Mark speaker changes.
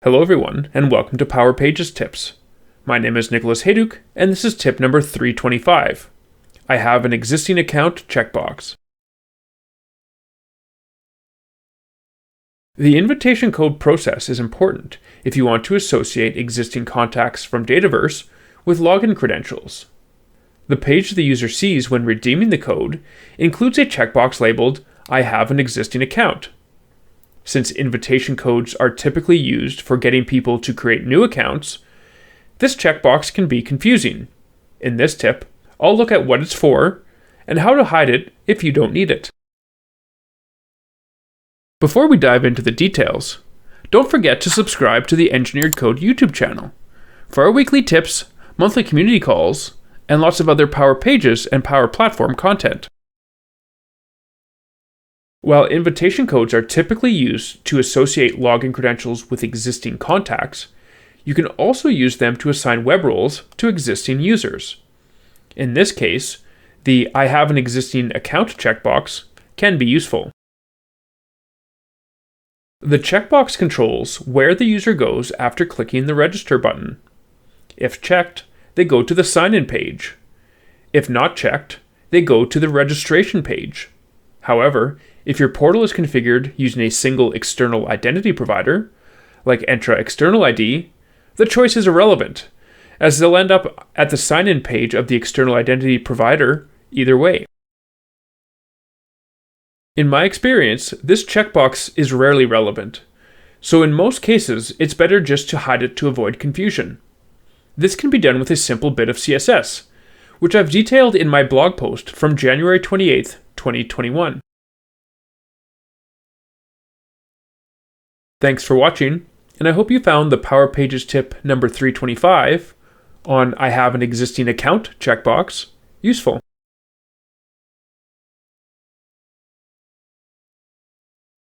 Speaker 1: Hello everyone, and welcome to Power Pages Tips. My name is Nicholas Hayduk, and this is tip number 325. I have an existing account checkbox. The invitation code process is important if you want to associate existing contacts from Dataverse with login credentials. The page the user sees when redeeming the code includes a checkbox labeled, I have an existing account. Since invitation codes are typically used for getting people to create new accounts, this checkbox can be confusing. In this tip, I'll look at what it's for and how to hide it if you don't need it. Before we dive into the details, don't forget to subscribe to the Engineered Code YouTube channel for our weekly tips, monthly community calls, and lots of other Power Pages and Power Platform content. While invitation codes are typically used to associate login credentials with existing contacts, you can also use them to assign web roles to existing users. In this case, the I have an existing account checkbox can be useful. The checkbox controls where the user goes after clicking the register button. If checked, they go to the sign-in page. If not checked, they go to the registration page. However, if your portal is configured using a single external identity provider, like Entra External ID, the choice is irrelevant, as they'll end up at the sign-in page of the external identity provider either way. In my experience, this checkbox is rarely relevant, so in most cases, it's better just to hide it to avoid confusion. This can be done with a simple bit of CSS, which I've detailed in my blog post from January 28th, 2021. Thanks for watching, and I hope you found the Power Pages tip number 325 on I have an existing account checkbox useful.